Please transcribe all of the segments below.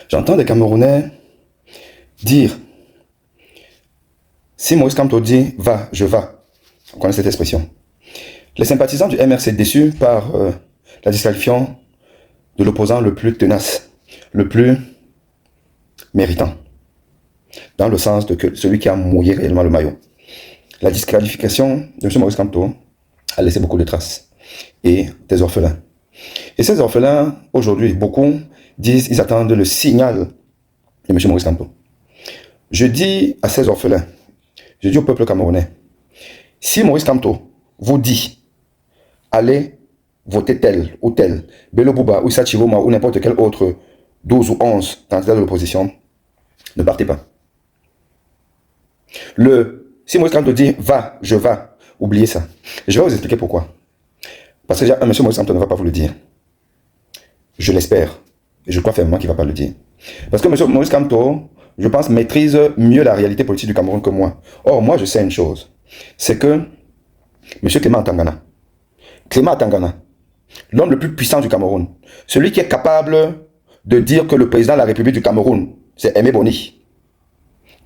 J'entends des Camerounais dire, si Maurice Kamto dit va, je va, on connaît cette expression. Les sympathisants du MRC déçus par la disqualification de l'opposant le plus tenace, le plus méritant, dans le sens de que celui qui a mouillé réellement le maillot. La disqualification de M. Maurice Kamto a laissé beaucoup de traces et des orphelins. Et ces orphelins, aujourd'hui, beaucoup disent, ils attendent le signal de M. Maurice Kamto. Je dis à ces orphelins, je dis au peuple camerounais, si Maurice Kamto vous dit, allez voter tel ou tel, Bello Bouba ou Issa Chiroma ou n'importe quel autre 12 ou 11 candidats de l'opposition, ne partez pas. Si Maurice Kamto dit, va, je va, oubliez ça. Je vais vous expliquer pourquoi. Parce que déjà, M. Maurice Kamto ne va pas vous le dire. Je l'espère. Et je crois fermement qu'il ne va pas le dire. Parce que M. Maurice Kamto, je pense, maîtrise mieux la réalité politique du Cameroun que moi. Or, moi, je sais une chose. C'est que M. Clément Tangana, l'homme le plus puissant du Cameroun, celui qui est capable de dire que le président de la République du Cameroun, c'est Aimé Boni,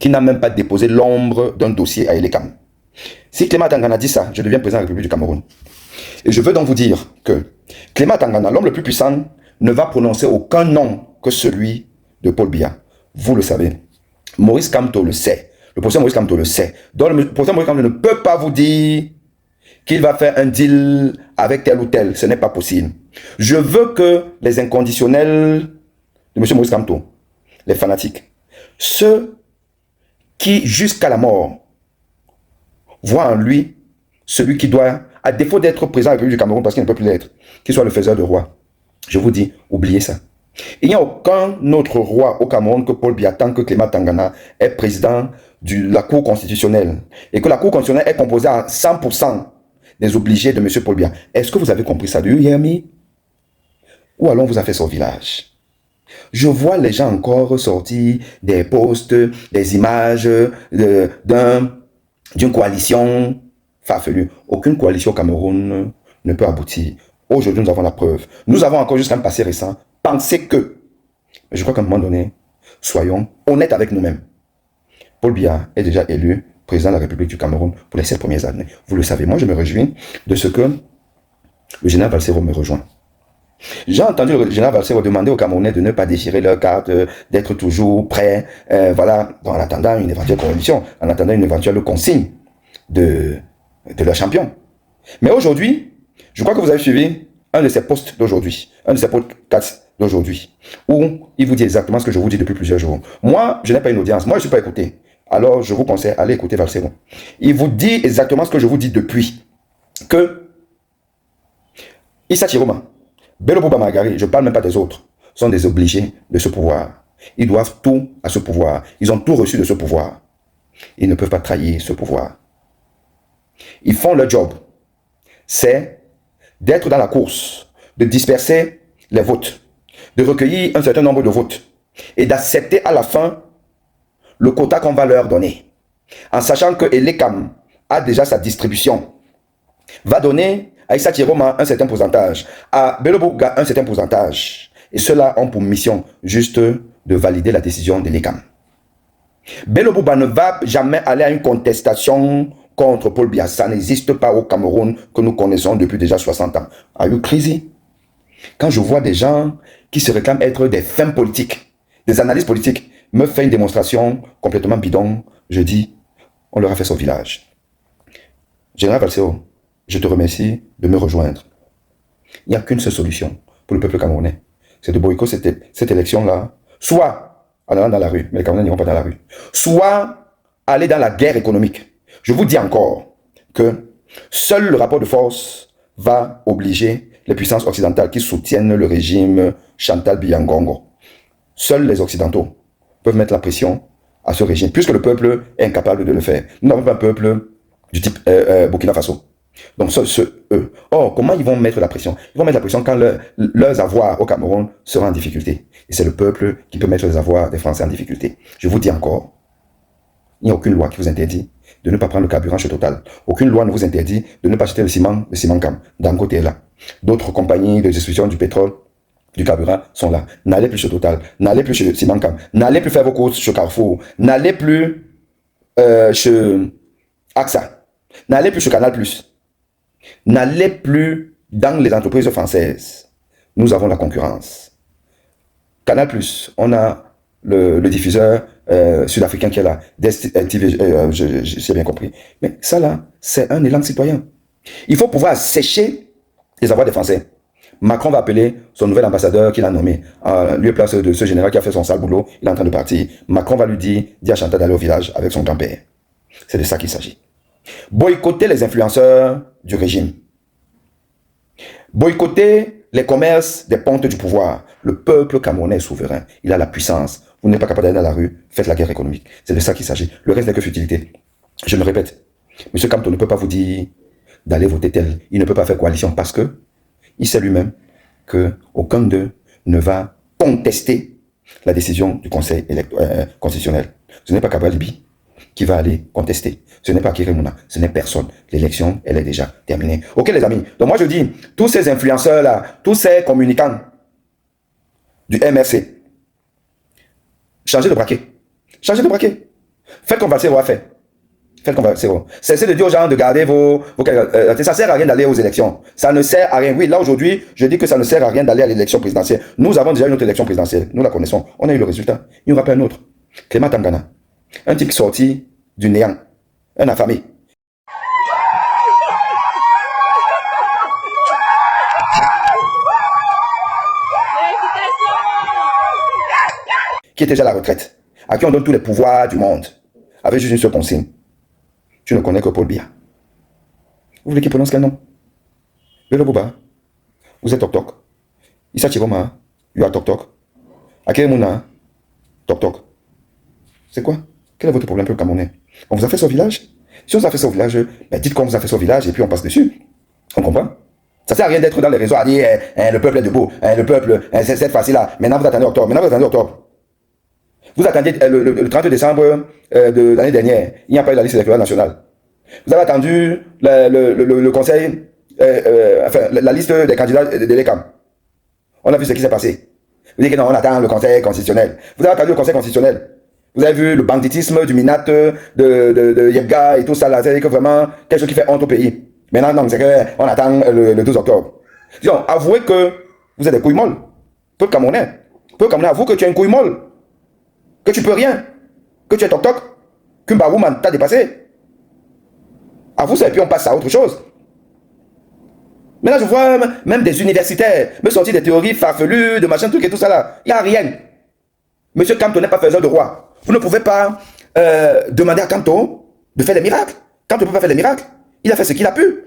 qui n'a même pas déposé l'ombre d'un dossier à Elekam. Si Clément Tangana dit ça, je deviens président de la République du Cameroun. Et je veux donc vous dire que Clément Tangana, l'homme le plus puissant, ne va prononcer aucun nom que celui de Paul Biya. Vous le savez. Maurice Kamto le sait. Le professeur Maurice Kamto le sait. Donc le professeur Maurice Kamto ne peut pas vous dire qu'il va faire un deal avec tel ou tel. Ce n'est pas possible. Je veux que les inconditionnels de M. Maurice Kamto, les fanatiques, ceux qui, jusqu'à la mort, voient en lui celui qui doit, à défaut d'être président de la République du Cameroun, parce qu'il ne peut plus l'être, qu'il soit le faiseur de roi. Je vous dis, oubliez ça. Il n'y a aucun autre roi au Cameroun que Paul Biya, tant que Clément Tangana est président de la Cour constitutionnelle. Et que la Cour constitutionnelle est composée à 100% des obligés de M. Paul Biya. Est-ce que vous avez compris ça? Do you hear me? Ou alors on vous a fait son village? Je vois les gens encore sortir des posts, des images d'une coalition farfelue. Aucune coalition au Cameroun ne peut aboutir. Aujourd'hui, nous avons la preuve. Nous avons encore jusqu'à un passé récent pensé que, mais je crois qu'à un moment donné, soyons honnêtes avec nous-mêmes. Paul Biya est déjà élu président de la République du Cameroun pour les 7 premières années. Vous le savez, moi je me réjouis de ce que le général Valsero me rejoint. J'ai entendu le général Valsero demander aux Camerounais de ne pas déchirer leur carte, d'être toujours prêts, voilà, en attendant une éventuelle coalition, en attendant une éventuelle consigne de leur champion. Mais aujourd'hui, je crois que vous avez suivi un de ces posts d'aujourd'hui, un de ces podcasts d'aujourd'hui, où il vous dit exactement ce que je vous dis depuis plusieurs jours. Moi, je n'ai pas une audience, moi je ne suis pas écouté. Alors je vous conseille, allez écouter Valsero. Il vous dit exactement ce que je vous dis depuis, que Issa Chiroma, Bello Bouba Magari, je ne parle même pas des autres, sont des obligés de ce pouvoir. Ils doivent tout à ce pouvoir. Ils ont tout reçu de ce pouvoir. Ils ne peuvent pas trahir ce pouvoir. Ils font leur job. C'est d'être dans la course, de disperser les votes, de recueillir un certain nombre de votes et d'accepter à la fin le quota qu'on va leur donner. En sachant que Elekam a déjà sa distribution, va donner à Issa Chiroma un certain pourcentage, à Bello Bouba un certain pourcentage. Et ceux-là ont pour mission juste de valider la décision d'Elekam. Bello Bouba ne va jamais aller à une contestation contre Paul Biya. Ça n'existe pas au Cameroun que nous connaissons depuis déjà 60 ans. Are you crazy? Quand je vois des gens qui se réclament être des fins politiques, des analystes politiques, me faire une démonstration complètement bidon, je dis, on leur a fait son village. Général Valsero, je te remercie de me rejoindre. Il n'y a qu'une seule solution pour le peuple camerounais. C'est de boycotter cette élection-là. Soit en allant dans la rue, mais les Camerounais n'iront pas dans la rue. Soit aller dans la guerre économique. Je vous dis encore que seul le rapport de force va obliger les puissances occidentales qui soutiennent le régime Chantal Biya-Ngongo. Seuls les Occidentaux peuvent mettre la pression à ce régime, puisque le peuple est incapable de le faire. Nous n'avons pas un peuple du type Burkina Faso. Donc, eux. Or, comment ils vont mettre la pression? Ils vont mettre la pression quand leurs avoirs au Cameroun seront en difficulté. Et c'est le peuple qui peut mettre les avoirs des Français en difficulté. Je vous dis encore, il n'y a aucune loi qui vous interdit de ne pas prendre le carburant chez Total. Aucune loi ne vous interdit de ne pas acheter le ciment Cam. Dangote est là. D'autres compagnies de distribution du pétrole du carburant sont là. N'allez plus chez Total, n'allez plus chez Simancam, n'allez plus faire vos courses chez Carrefour, n'allez plus chez AXA, n'allez plus chez Canal+, n'allez plus dans les entreprises françaises. Nous avons la concurrence. Canal+, on a le diffuseur sud-africain qui est là, TV, j'ai bien compris. Mais ça là, c'est un élan citoyen. Il faut pouvoir sécher les avoirs des Français. Macron va appeler son nouvel ambassadeur qu'il a nommé, en lieu place de ce général qui a fait son sale boulot, il est en train de partir. Macron va lui dire, dis à Chantal d'aller au village avec son grand-père. C'est de ça qu'il s'agit. Boycotter les influenceurs du régime. Boycotter les commerces des pontes du pouvoir. Le peuple camerounais est souverain. Il a la puissance. Vous n'êtes pas capable d'aller dans la rue, faites la guerre économique. C'est de ça qu'il s'agit. Le reste n'est que futilité. Je me répète, M. Camto ne peut pas vous dire d'aller voter tel. Il ne peut pas faire coalition parce que il sait lui-même qu'aucun d'eux ne va contester la décision du Conseil constitutionnel. Ce n'est pas Kabalibi qui va aller contester. Ce n'est pas Kiremouna, ce n'est personne. L'élection, elle est déjà terminée. Ok les amis, donc moi je dis, tous ces influenceurs-là, tous ces communicants du MRC, changez de braquet. Changez de braquet. Faites comme Valsero a fait. Faites comme Valsero. Cessez de dire aux gens de garder vos ça sert à rien d'aller aux élections. Ça ne sert à rien. Oui, là aujourd'hui, je dis que ça ne sert à rien d'aller à l'élection présidentielle. Nous avons déjà une autre élection présidentielle. Nous la connaissons. On a eu le résultat. Il n'y aura pas un autre. Clément Tangana. Un type sorti du néant. Un affamé. Qui était déjà à la retraite. À qui on donne tous les pouvoirs du monde. Avec juste une seule consigne. Tu ne connais que Paul Biya. Vous voulez qu'il prononce quel nom? Belo Bouba. Vous êtes Tok Tok. Issa Chiboma. You are Tok Tok. Akere Mouna. Tok Tok. C'est quoi? Quel est votre problème, peuple camerounais? On vous a fait ça au village? Si on vous a fait ça au village, ben dites qu'on vous a fait ça au village et puis on passe dessus. On comprend? Ça sert à rien d'être dans les réseaux à dire le peuple est debout, le peuple, c'est facile là. Maintenant vous attendez octobre. Maintenant vous attendez octobre. Vous attendiez le 30 décembre de l'année dernière, il n'y a pas eu la liste électorale nationale. Vous avez attendu le conseil, enfin la liste des candidats de l'ECAM. On a vu ce qui s'est passé. Vous dites que non, on attend le conseil constitutionnel. Vous avez attendu le conseil constitutionnel. Vous avez vu le banditisme du Minat, de Yebga et tout ça là. C'est que vraiment quelque chose qui fait honte au pays. Maintenant, non, c'est qu'on attend le 12 octobre. Disons, avouez que vous êtes des couilles molles. Peuple camerounais. Peuple camerounais, avoue que tu es une couille molle. Que tu peux rien. Que tu es Tok Tok. Qu'une Barouman t'a dépassé. Avoue ça et puis on passe à autre chose. Maintenant, je vois même des universitaires me sortir des théories farfelues, de machin, truc et tout ça là. Il n'y a rien. Monsieur Camto n'est pas faiseur de roi. Vous ne pouvez pas demander à Camto de faire des miracles. Camto ne peut pas faire des miracles. Il a fait ce qu'il a pu.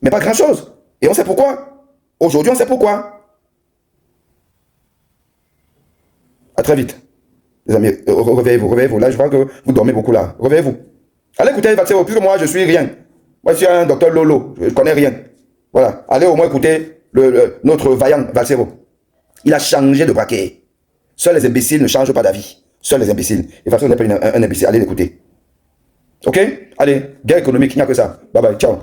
Mais pas grand-chose. Et on sait pourquoi. Aujourd'hui, on sait pourquoi. À très vite. Les amis, réveillez-vous, réveillez-vous. Là, je vois que vous dormez beaucoup là. Réveillez-vous. Allez écouter Valsero, puisque moi, je suis rien. Moi, je suis un docteur Lolo. Je ne connais rien. Voilà. Allez au moins écouter notre vaillant Valsero. Il a changé de braquet. Seuls les imbéciles ne changent pas d'avis. Seuls les imbéciles. Et Valsero n'est pas un imbécile. Allez l'écouter. Ok? Allez, guerre économique, il n'y a que ça. Bye bye, ciao.